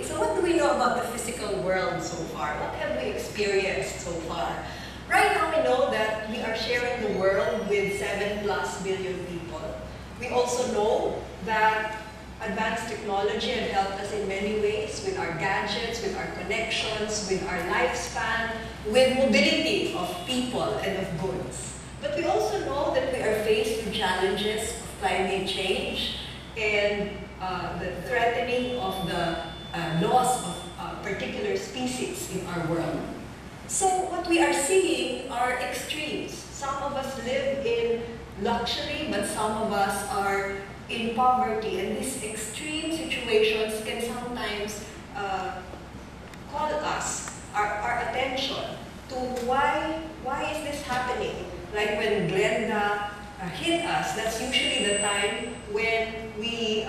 Okay, so what do we know about the physical world so far? What have we experienced so far? Right now we know that we are sharing the world with 7+ billion people. We also know that advanced technology has helped us in many ways with our gadgets, with our connections, with our lifespan, with mobility of people and of goods. But we also know that we are faced with challenges of climate change and the threatening of the loss of particular species in our world. So what we are seeing are extremes. Some of us live in luxury, but some of us are in poverty. And these extreme situations can sometimes call us, our attention to why is this happening? Like when Glenda hit us, that's usually the time when we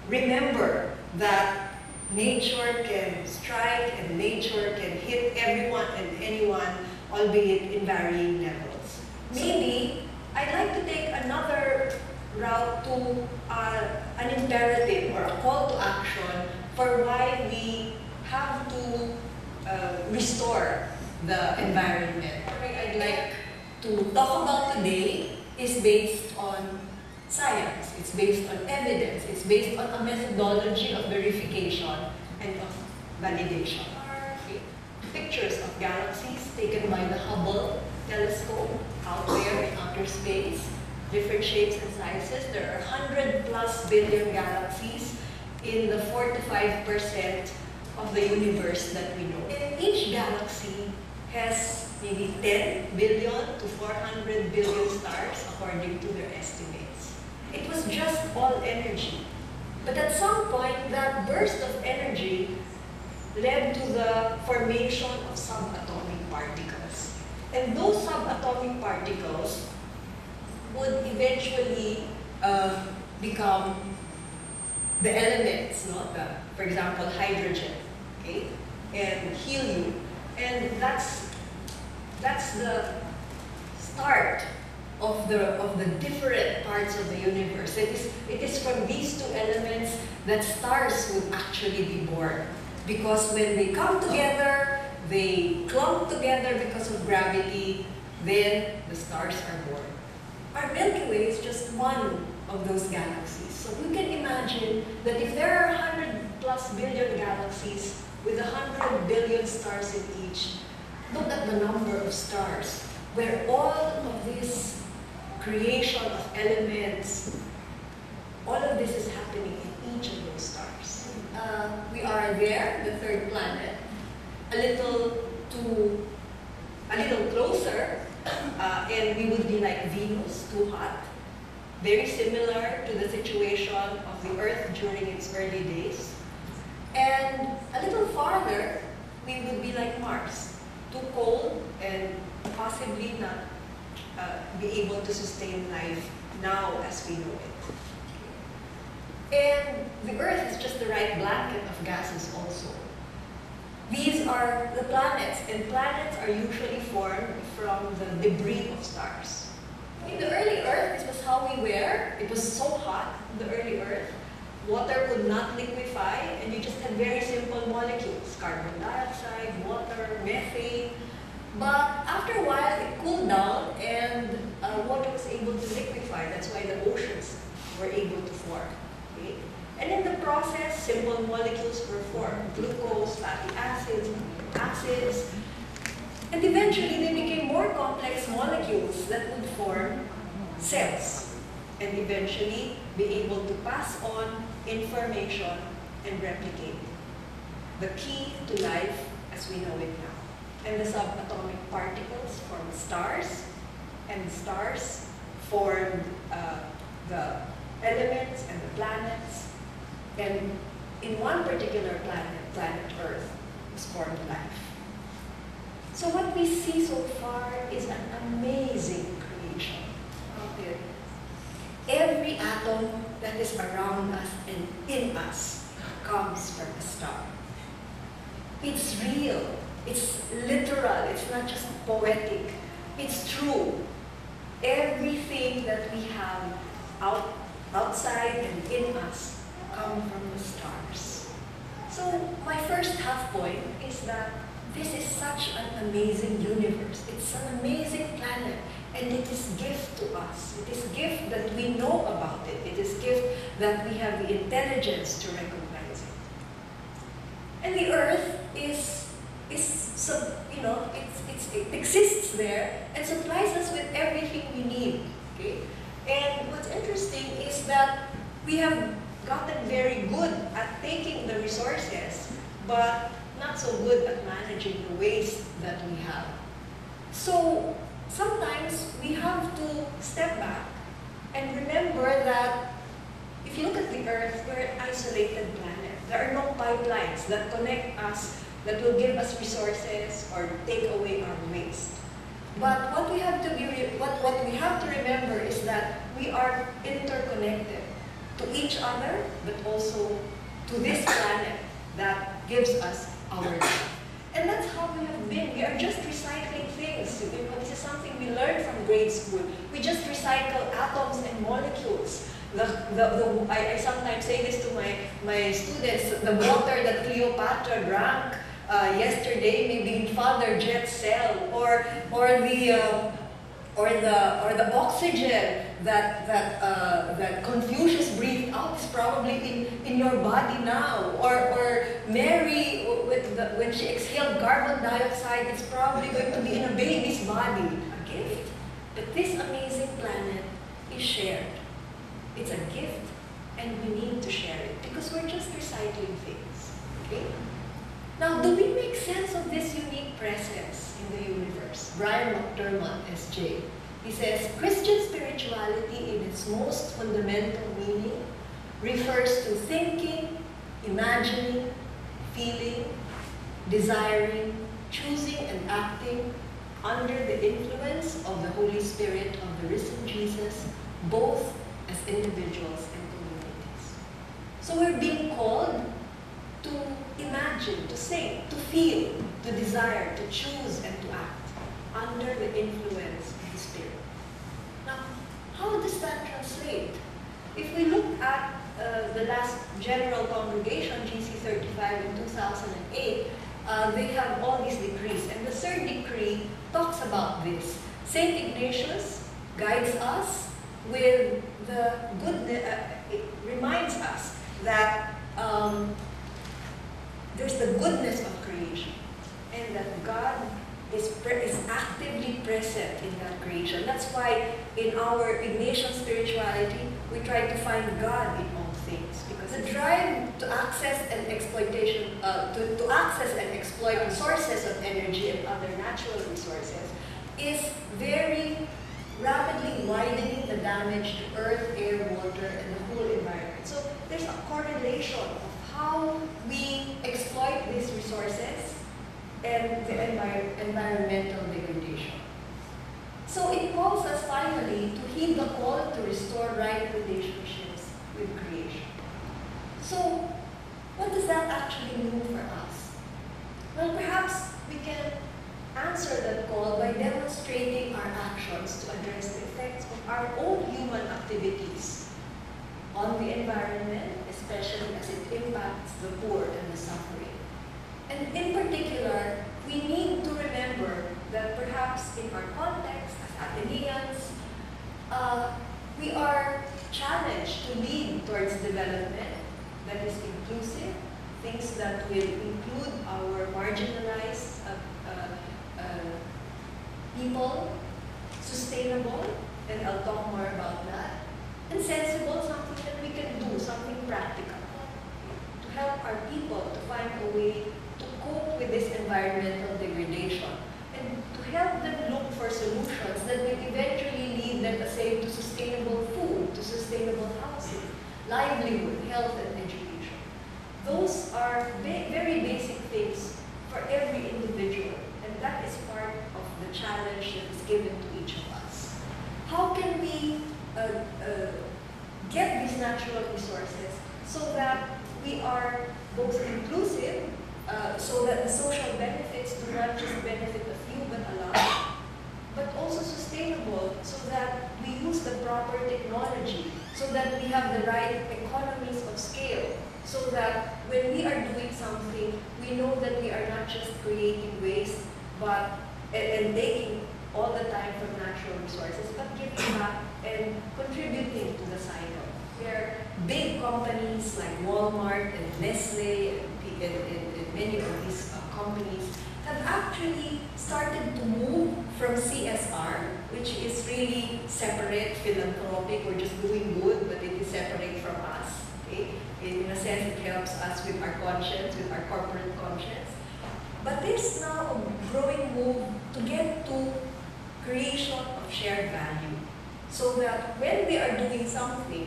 remember that nature can strike and nature can hit everyone and anyone, albeit in varying levels. Maybe I'd like to take another route to an imperative or a call to action for why we have to restore the environment. What I'd like to talk about today is based on science, it's based on evidence, it's based on a methodology of verification and of validation. Pictures of galaxies taken by the Hubble telescope out there in outer space, different shapes and sizes. There are 100+ billion galaxies in the 4 to 5% of the universe that we know. And each galaxy has maybe 10 billion to 400 billion stars according to their estimates. It was just all energy. But at some point, that burst of energy led to the formation of subatomic particles. And those subatomic particles would eventually become the elements, no? For example, hydrogen, okay, and helium. And that's the start of the different parts of the universe. It is from these two elements that stars would actually be born. Because when they come together, they clump together because of gravity, then the stars are born. Our Milky Way is just one of those galaxies. So we can imagine that if there are 100+ billion galaxies with 100 billion stars in each, look at the number of stars where all of this creation of elements, all of this is happening in each of those stars. We are there, the third planet, a little closer, and we would be like Venus, too hot. Very similar to the situation of the Earth during its early days. And a little farther, we would be like Mars, too cold and possibly not be able to sustain life now as we know it. And the Earth is just the right blanket of gases also. These are the planets, and planets are usually formed from the debris of stars. In the early Earth, this was how we were. It was so hot, the early Earth. Water could not liquefy, and you just had very simple molecules, carbon dioxide, water, methane. But after a while, it cooled down, and water was able to liquefy. That's why the oceans were able to form. Okay? And in the process, simple molecules were formed, glucose, fatty acids, acids. And eventually, they became more complex molecules that would form cells and eventually be able to pass on information and replicate. The key to life as we know it now. And the subatomic particles form stars, and the stars form the elements and the planets. And in one particular planet, planet Earth, is formed life. So what we see so far is an amazing creation out there. Every atom that is around us and in us comes from a star. It's real, it's literal, it's not just poetic, it's true. Everything that we have outside and in us come from the stars. So my first half point is that this is such an amazing universe. It's an amazing planet. And it is gift to us. It is gift that we know about it. It is gift that we have the intelligence to recognize it. And the earth it exists there and supplies us with everything we need. Okay? And what's interesting is that we have gotten very good at taking the resources, but not so good at managing the waste that we have. So sometimes we have to step back and remember that if you look at the earth, we're an isolated planet. There are no pipelines that connect us, that will give us resources or take away our waste. But what we have to remember is that we are interconnected to each other, but also to this planet that gives us our life. And that's how we have been. We are just recycling things. You know, this is something we learned from grade school. We just recycle atoms and molecules. I sometimes say this to my students, the water that Cleopatra drank yesterday may be in Father Jet's cell, or the oxygen that Confucius breathed out is probably in your body now, or Mary when she exhaled carbon dioxide, it's probably going to be in a baby's body. A gift. But this amazing planet is shared. It's a gift, and we need to share it because we're just recycling things. Okay. Now, do we make sense of this unique presence in the universe? Brian McDermott, SJ, he says, Christian spirituality in its most fundamental meaning refers to thinking, imagining, feeling, desiring, choosing, and acting under the influence of the Holy Spirit of the risen Jesus, both as individuals and communities. So we're being called to imagine, to think, to feel, to desire, to choose, and to act under the influence of the Spirit. Now, how does that translate? If we look at the last General Congregation, GC 35 in 2008, they have all these decrees. And the third decree talks about this. St. Ignatius guides us with the goodness, it reminds us that there's the goodness of creation and that God is actively present in that creation. That's why in our Ignatian spirituality, we try to find God in all things, because the drive to access and exploitation, to access and exploit sources of energy and other natural resources is very rapidly widening the damage to earth, air, water, and the whole environment. So there's a correlation of how we exploit these resources and the environmental degradation. So it calls us finally to heed the call to restore right relationships with creation. So what does that actually mean for us? Well, perhaps we can answer that call by demonstrating our actions to address the effects of our own human activities on the environment, especially as it impacts the poor and the suffering. And in particular, we need to remember that perhaps in our context as Ateneans, we are challenged to lead towards development that is inclusive, things that will include our marginalized people, sustainable, and I'll talk more about that, and sensible, something that we can do, something practical, to help our people to find a way to cope with this environmental degradation, and to help them look for solutions that will eventually lead them, say, to sustainable food, to sustainable housing, livelihood, health, and education. Those are very basic things for every individual, and that is part of the challenge that is given to each of us. How can we get these natural resources so that we are both inclusive, so that the social benefits do not just benefit a few but a lot, but also sustainable, so that we use the proper technology, so that we have the right economies of scale so that when we are doing something, we know that we are not just creating waste, but and taking all the time from natural resources, but giving back and contributing to the cycle. Where big companies like Walmart and Nestle and many of these companies have actually started to move from CSR, which is really separate, philanthropic, we're just doing good, but it is separate from us. Okay? In a sense, it helps us with our conscience, with our corporate conscience. But there's now a growing move to get to creation of shared value, so that when they are doing something,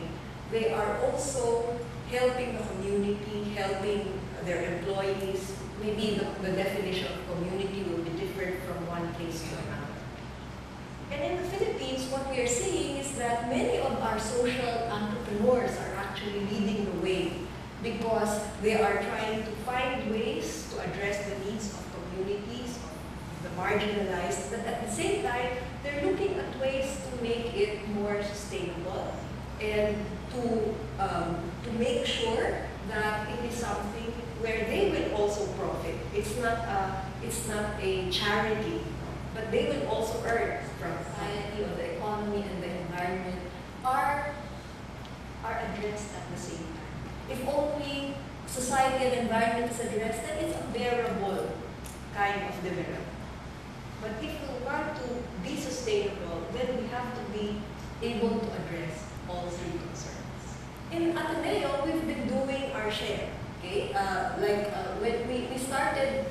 they are also helping the community, helping their employees. Maybe the definition of community will be different from one place to another. And in the Philippines, what we are seeing is that many of our social entrepreneurs are actually leading the way, because they are trying to find ways to address the needs of communities, of the marginalized, but at the same time, they're looking at ways to make it more sustainable and to make sure that it is something where they will also profit. It's not a charity, but they will also earn from society or the economy and the environment are addressed at the same time. If only society and environment is addressed, then it's a bearable kind of development. But if we want to be sustainable, then we have to be able to address all three concerns. In Ateneo, we've been doing our share. Okay, when we started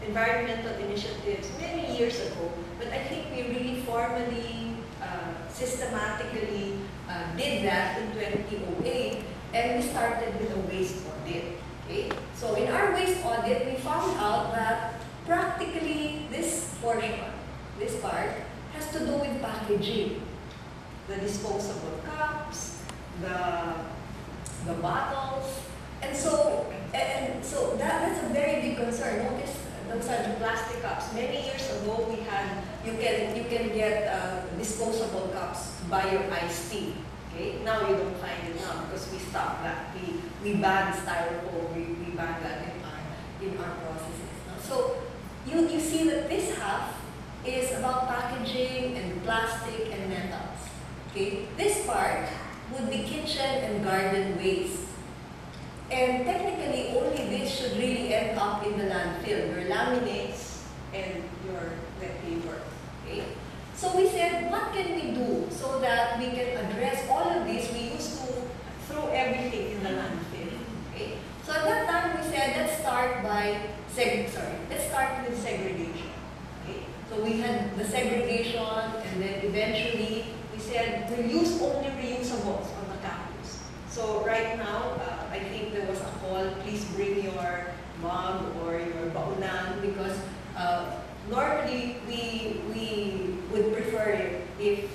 environmental initiatives many years ago, but I think we really formally, systematically did that in 2008, and we started with a waste audit. Okay, so in our waste audit, we found out that practically this portion, this part, has to do with packaging, the disposable cups, the bottles. And so that's a very big concern. Notice those are the plastic cups. Many years ago, we had you can get disposable cups to buy your iced tea. Okay, now you don't find it now because we stopped that. We banned styrofoam. We banned that in our processes. So you see that this half is about packaging and plastic and metals. Okay, this part would be kitchen and garden waste. And technically, only this should really end up in the landfill, your laminates and your wet paper. Okay? So we said, what can we do so that we can address all of this? We used to throw everything in the landfill. Okay? So at that time, we said, let's start with segregation. Okay? So we had the segregation, and then eventually we said, we'll use only reusables on the campus. So right now, I think there was a call, please bring your mug or your baunan, because normally we would prefer it if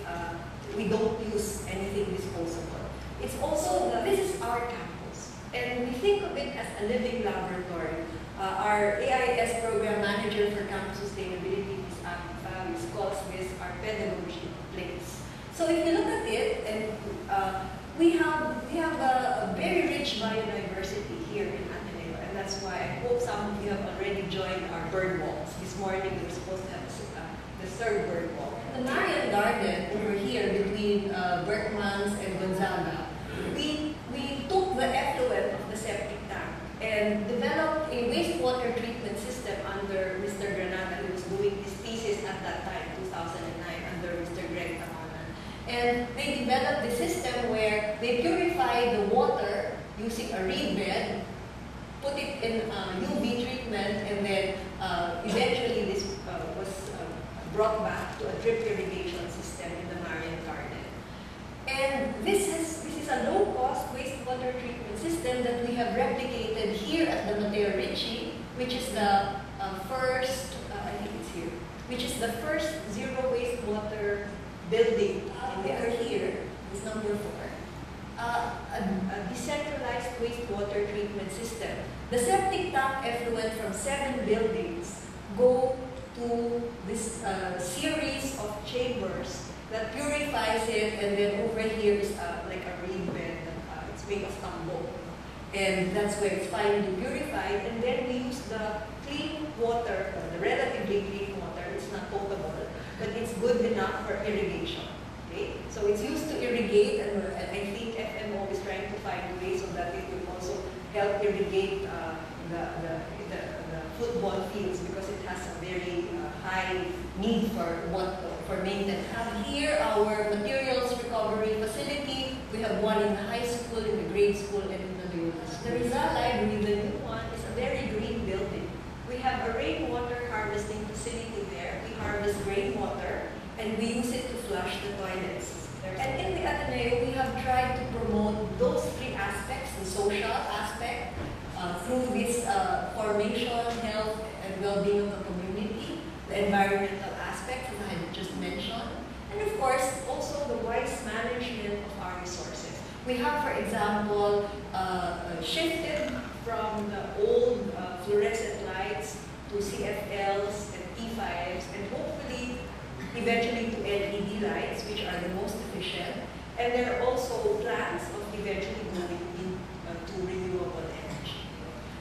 we don't use anything disposable. It's also, this is our campus, and we think of it as a living laboratory. Our AIS program manager for campus sustainability, Ms. Favis, calls this our pedagogy place. So if you look at it, and we have a very rich biodiversity here in Ateneo, and that's why I hope some of you have already joined our bird walks. This morning we were supposed to have the third bird walk. The Marian Garden over here between Berkmans and Gonzaga, we took the effluent of the septic tank and developed a wastewater treatment system under Mr. Granada, who was doing his thesis at that time, 2009, under Mr. Greg Tamanan. And they developed the system where they purify the water using a reed bed, put it in UV treatment, and then eventually this was brought back to a drip irrigation system in the Marian Garden. And this is a low-cost wastewater treatment system that we have replicated here at the Mateo Ricci, which is the first, I think it's here, which is the first zero wastewater building here, is number 4. A decentralized wastewater treatment system. The septic tank effluent from 7 buildings go to this series of chambers that purifies it, and then over here is like a reed bed that it's made of tambo. and that's where it's finally purified, and then we use the clean water, the relatively clean water. It's not potable, but it's good enough for irrigation. Okay? So it's used to irrigate, and I think FMO is trying to find ways so that it will also help irrigate the football fields, because it has a very high need for maintenance. We have here our materials recovery facility. We have one in the high school, in the grade school, and in the middle school. The Rizal Library, the new one, is a very green building. We have a rainwater harvesting facility there. We harvest rainwater and we use it to flush the toilets. And in the Ateneo, we have tried to promote those three aspects, the social aspect, through this formation, health, and well-being of the community, the environmental aspect, as I had just mentioned, and of course, also the wise management of our resources. We have, for example, shifted from the old fluorescent lights to CFLs and T5s, and hopefully, eventually to LED lights, which are the most efficient. And there are also plans of eventually going into renewable energy.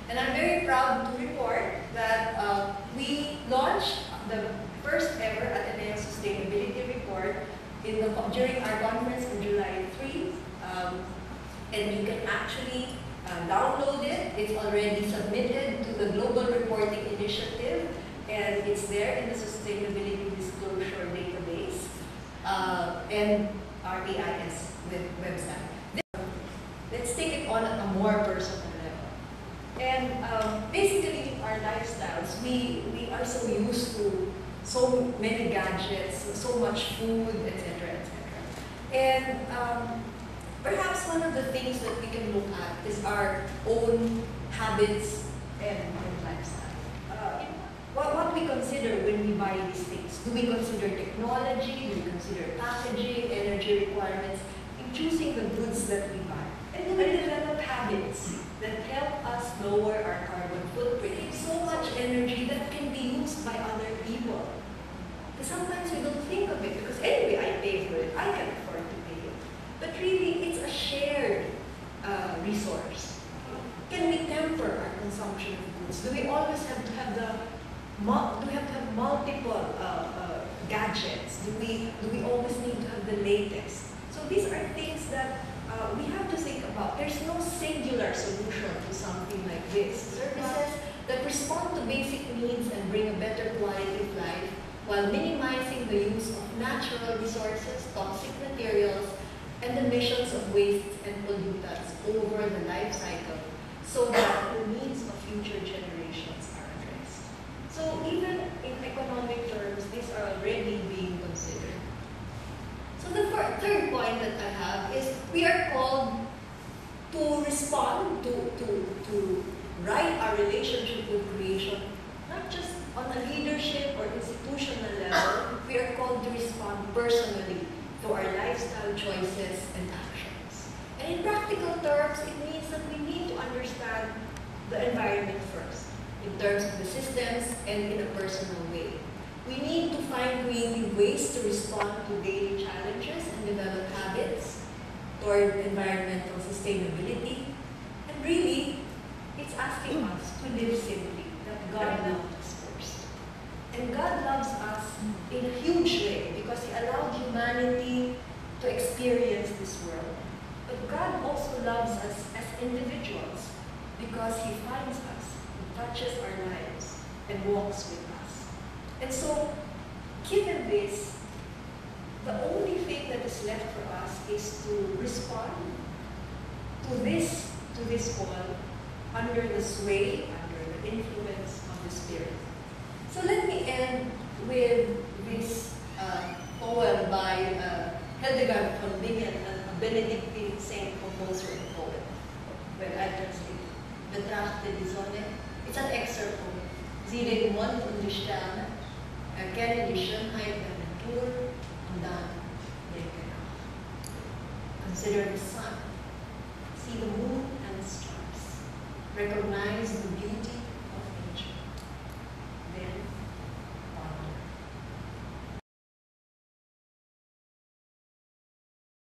And I'm very proud to report that we launched the first ever Ateneo Sustainability Report during our conference on July 3. And you can actually download it. It's already submitted to the Global Reporting Initiative, and it's there in the Sustainability Disclosure Database and our AIS website. Let's take it on a more personal level. And basically, our lifestyles, we are so used to so many gadgets, so much food, etc., etc. And perhaps one of the things that we can look at is our own habits and lifestyle. What we consider when we buy these things. Do we consider technology? Do we consider packaging, energy requirements in choosing the goods that we buy? And do we develop habits that help us lower our carbon footprint? So much energy that can be used by other people. Because sometimes we don't think of it, because anyway, I pay for it. I can afford to pay it. But really, it's a shared resource. Can we temper our consumption of goods? Do we always have to have multiple gadgets? Do we always need to have the latest? So these are things that we have to think about. There's no singular solution to something like this. Services that respond to basic needs and bring a better quality of life while minimizing the use of natural resources, toxic materials, and emissions of wastes and pollutants over the life cycle, so that the needs of future generations are addressed. So even in economic terms, these are already being considered. So the third point that I have is we are called to respond, to right our relationship with creation, not just on a leadership or institutional level. We are called to respond personally to our lifestyle choices and actions. And in practical terms, it means that we need to understand the environment first, in terms of the systems and in a personal way. We need to find creative ways to respond to daily challenges and develop habits toward environmental sustainability. And really, it's asking us to live simply, that God loved us first. And God loves us in a huge way because He allowed humanity to experience this world. But God also loves us as individuals because He finds us, He touches our lives, and walks with us. And so, given this, the only thing that is left for us is to respond to this call under the sway, under the influence of the Spirit. So let me end with this poem by Hildegard von Bingen, a Benedictine saint, composer, and poet. Well, I translate Betrachte die Sonne. It's an excerpt from Sie den Mond und die Sterne, erkenne die Schönheit der Natur und dann denke nach. Consider the sun, see the moon and the stars, recognize the beauty